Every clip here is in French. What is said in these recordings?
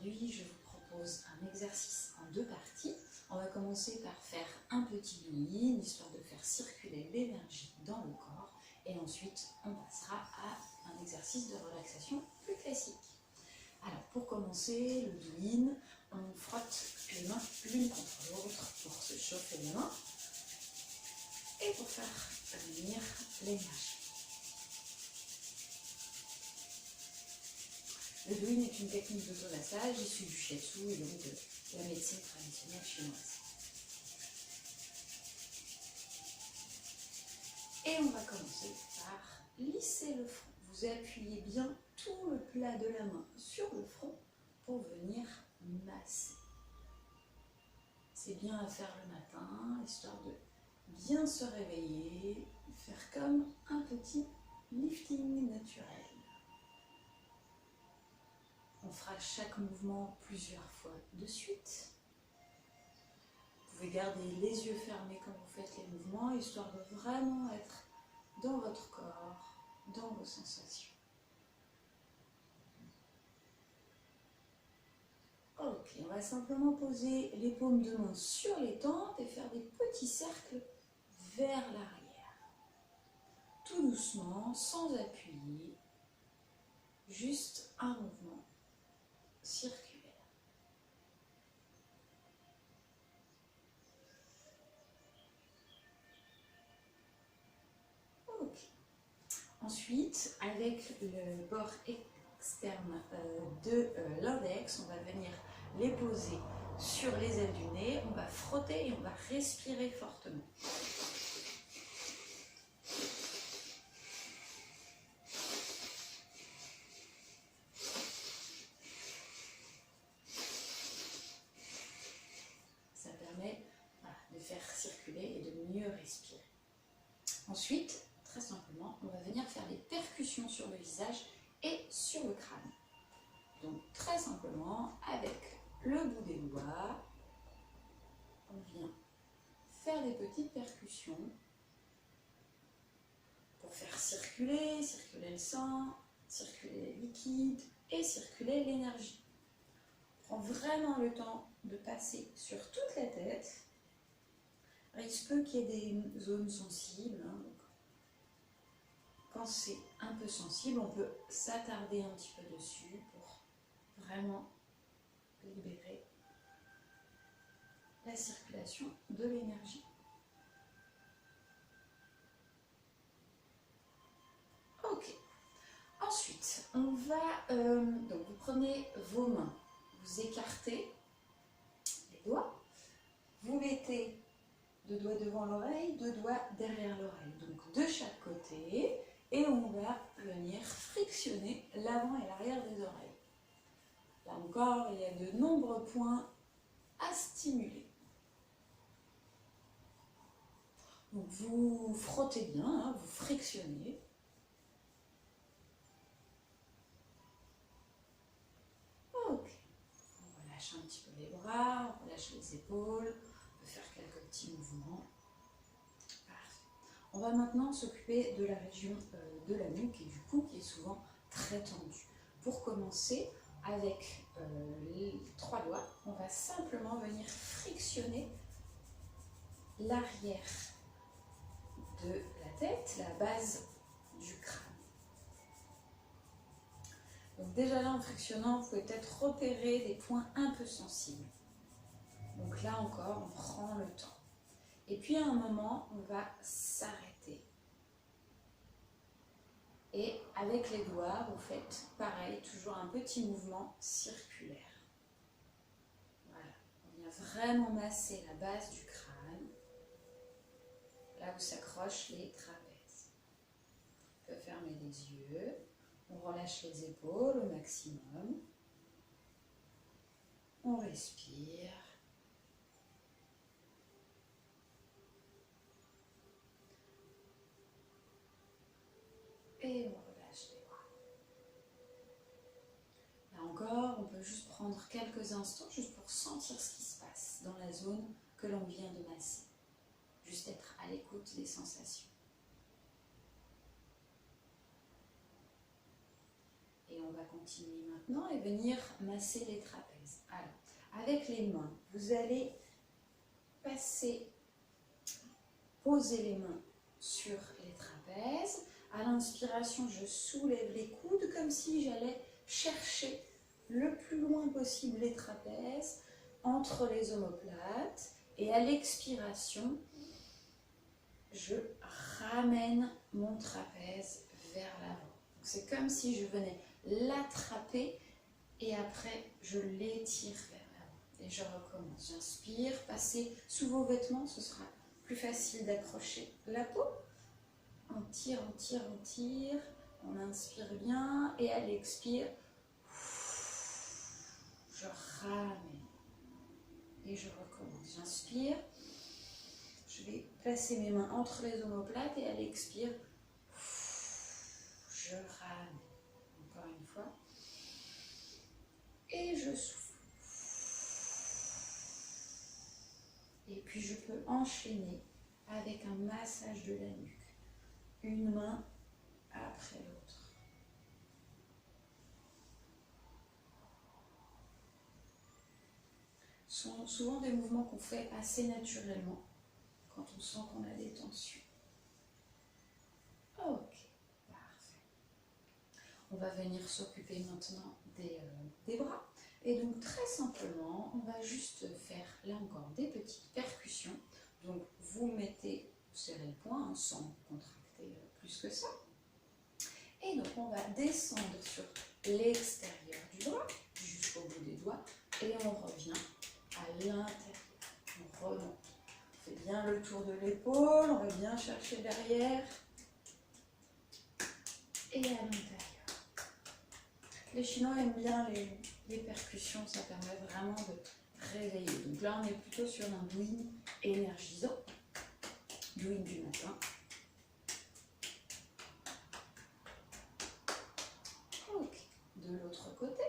Aujourd'hui, je vous propose un exercice en deux parties. On va commencer par faire un petit do-in, histoire de faire circuler l'énergie dans le corps. Et ensuite, on passera à un exercice de relaxation plus classique. Alors, pour commencer, le do-in, on frotte les mains l'une contre l'autre pour se chauffer les mains et pour faire venir l'énergie. Le do-in est une technique d'automassage issue du shiatsu et donc de la médecine traditionnelle chinoise. Et on va commencer par lisser le front. Vous appuyez bien tout le plat de la main sur le front pour venir masser. C'est bien à faire le matin, histoire de bien se réveiller, faire comme un petit lifting naturel. On fera chaque mouvement plusieurs fois de suite. Vous pouvez garder les yeux fermés quand vous faites les mouvements, histoire de vraiment être dans votre corps, dans vos sensations. Ok, on va simplement poser les paumes de main sur les tempes et faire des petits cercles vers l'arrière. Tout doucement, sans appuyer, juste un mouvement circulaire. Ok. Ensuite, avec le bord externe de l'index, on va venir les poser sur les ailes du nez, on va frotter et on va respirer fortement. Ça permet de faire circuler et de mieux respirer. Ensuite, très simplement, on va venir faire des percussions sur le visage et sur le crâne. Donc très simplement, avec le bout des doigts, on vient faire des petites percussions pour faire circuler le sang, circuler les liquides et circuler l'énergie. Prends vraiment le temps de passer sur toute la tête. Alors, il se peut qu'il y ait des zones sensibles. Donc, quand c'est un peu sensible, on peut s'attarder un petit peu dessus pour vraiment libérer la circulation de l'énergie. Ok. Ensuite, on va... donc vous prenez vos mains, vous écartez les doigts, vous mettez 2 doigts devant l'oreille, 2 doigts derrière l'oreille, donc de chaque côté, et on va venir frictionner l'avant et l'arrière des oreilles. Là encore, il y a de nombreux points à stimuler. Donc vous frottez bien, vous frictionnez. Ok. On relâche un petit peu les bras, on relâche les épaules, on peut faire quelques petits mouvements. Parfait. On va maintenant s'occuper de la région de la nuque et du cou qui est souvent très tendue. Pour commencer, avec les 3 doigts, on va simplement venir frictionner l'arrière de la tête, la base du crâne. Donc déjà là, en frictionnant, vous pouvez peut-être repérer des points un peu sensibles. Donc là encore, on prend le temps. Et puis à un moment, on va s'arrêter. Et avec les doigts, vous faites pareil, toujours un petit mouvement circulaire. Voilà, on vient vraiment masser la base du crâne, là où s'accrochent les trapèzes. On peut fermer les yeux, on relâche les épaules au maximum. On respire. Et on relâche les bras. Là encore, on peut juste prendre quelques instants juste pour sentir ce qui se passe dans la zone que l'on vient de masser. Juste être à l'écoute des sensations. Et on va continuer maintenant et venir masser les trapèzes. Avec les mains, vous allez poser les mains sur les trapèzes. À l'inspiration, je soulève les coudes comme si j'allais chercher le plus loin possible les trapèzes entre les omoplates. Et à l'expiration, je ramène mon trapèze vers l'avant. C'est comme si je venais l'attraper et après je l'étire vers l'avant. Et je recommence. J'inspire, passez sous vos vêtements, ce sera plus facile d'accrocher la peau. On tire, on tire, on tire. On inspire bien et à l'expire, je ramène. Et je recommence. J'inspire. Je vais placer mes mains entre les omoplates et à l'expire, je ramène. Encore une fois. Et je souffle. Et puis je peux enchaîner avec un massage de la nuque. Une main après l'autre. Ce sont souvent des mouvements qu'on fait assez naturellement quand on sent qu'on a des tensions. Ok, parfait. On va venir s'occuper maintenant des bras. Et donc très simplement, on va juste faire là encore des petites percussions. Donc vous mettez, vous serrez le poing hein, sans contracter plus que ça. Et donc on va descendre sur l'extérieur du bras jusqu'au bout des doigts et on revient à l'intérieur. On remonte. On fait bien le tour de l'épaule, on va bien chercher derrière et à l'intérieur. Les Chinois aiment bien les percussions, ça permet vraiment de réveiller. Donc là, on est plutôt sur un douyin énergisant, douyin du matin. Ok, de l'autre côté.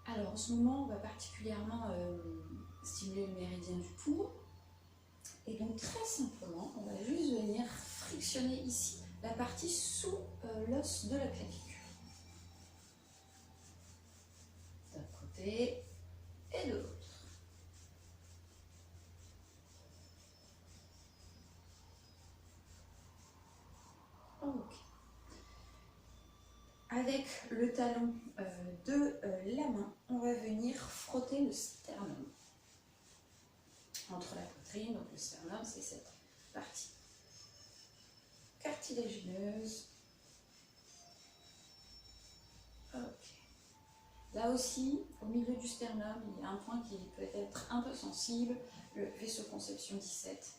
Alors en ce moment, on va particulièrement stimuler le méridien du poumon. Et donc très simplement, on va juste venir frictionner ici la partie sous l'os de la clavicule. D'un côté et de l'autre. Ok. Avec le talon de la main, on va venir frotter le sternum entre la poitrine. Donc le sternum, c'est cette partie cartilagineuse. Ok. Là aussi, au milieu du sternum, il y a un point qui peut être un peu sensible, le vaisseau-conception 17,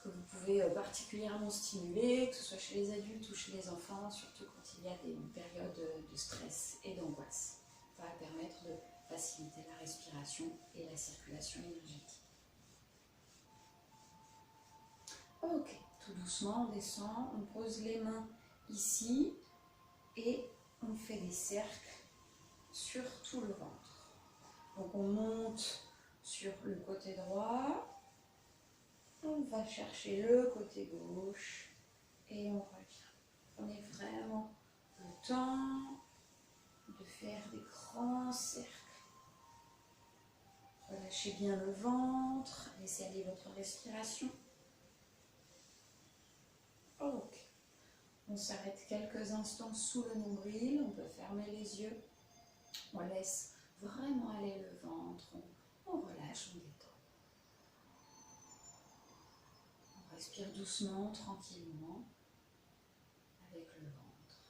que vous pouvez particulièrement stimuler, que ce soit chez les adultes ou chez les enfants, surtout quand il y a des périodes de stress et d'angoisse. Ça va permettre de faciliter la respiration et la circulation énergétique. Ok, tout doucement, on descend, on pose les mains ici et on fait des cercles sur tout le ventre. Donc on monte sur le côté droit, on va chercher le côté gauche et on revient. Prenez vraiment le temps de faire des grands cercles. Relâchez bien le ventre, laissez aller votre respiration. Ok. On s'arrête quelques instants sous le nombril, on peut fermer les yeux. On laisse vraiment aller le ventre, on relâche, on détend. On respire doucement, tranquillement, avec le ventre.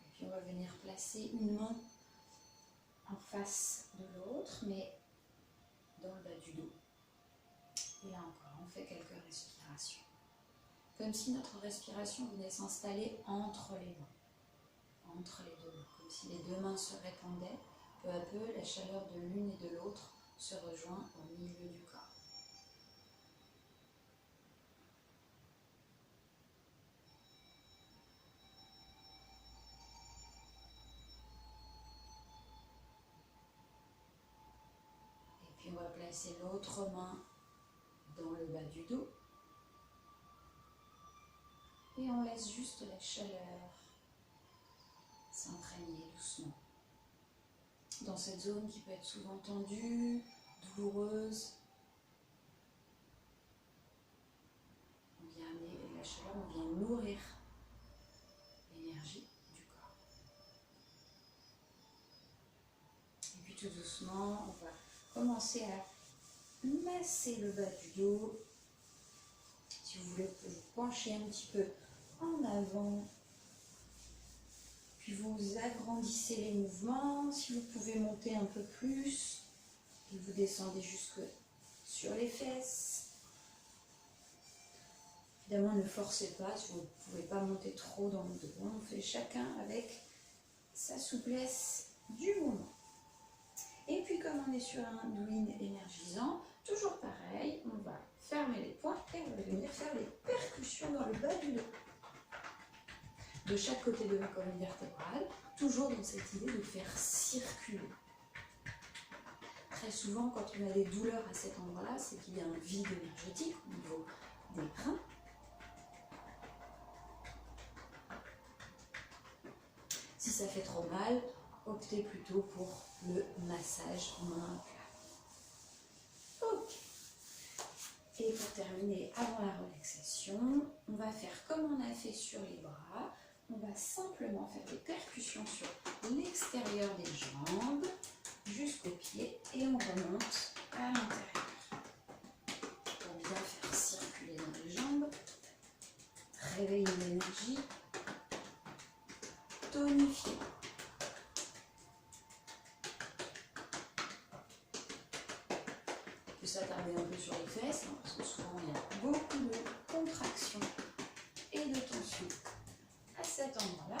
Et puis on va venir placer une main en face de l'autre, mais dans le bas du dos. Et là encore, on fait quelques respirations. Comme si notre respiration venait s'installer entre les mains. Entre les deux mains. Comme si les deux mains se répandaient Peu à peu, la chaleur de l'une et de l'autre se rejoint au milieu du corps. Et puis on va placer l'autre main dans le bas du dos. Et on laisse juste la chaleur s'imprégner doucement dans cette zone qui peut être souvent tendue, douloureuse. On vient amener la chaleur, on vient nourrir l'énergie du corps. Et puis tout doucement, on va commencer à masser le bas du dos. Si vous voulez, vous pouvez vous pencher un petit peu en avant. Puis vous agrandissez les mouvements. Si vous pouvez monter un peu plus, et vous descendez jusque sur les fesses. Évidemment, ne forcez pas si vous ne pouvez pas monter trop dans le dos. On fait chacun avec sa souplesse du moment. Et puis comme on est sur un douyin énergisant, toujours pareil, on va fermer les poings et on va venir faire les percussions dans le bas du dos. De chaque côté de la colonne vertébrale, toujours dans cette idée de faire circuler. Très souvent, quand on a des douleurs à cet endroit-là, c'est qu'il y a un vide énergétique au niveau des reins. Si ça fait trop mal, optez plutôt pour le massage main plat. Ok. Et pour terminer, avant la relaxation, on va faire comme on a fait sur les bras. On va simplement faire des percussions sur l'extérieur des jambes jusqu'aux pieds et on remonte à l'intérieur. Pour bien faire circuler dans les jambes, réveiller l'énergie, tonifier. Puis s'attarder un peu sur les fesses, hein, parce que souvent il y a beaucoup de contractions et de tension à cet endroit-là.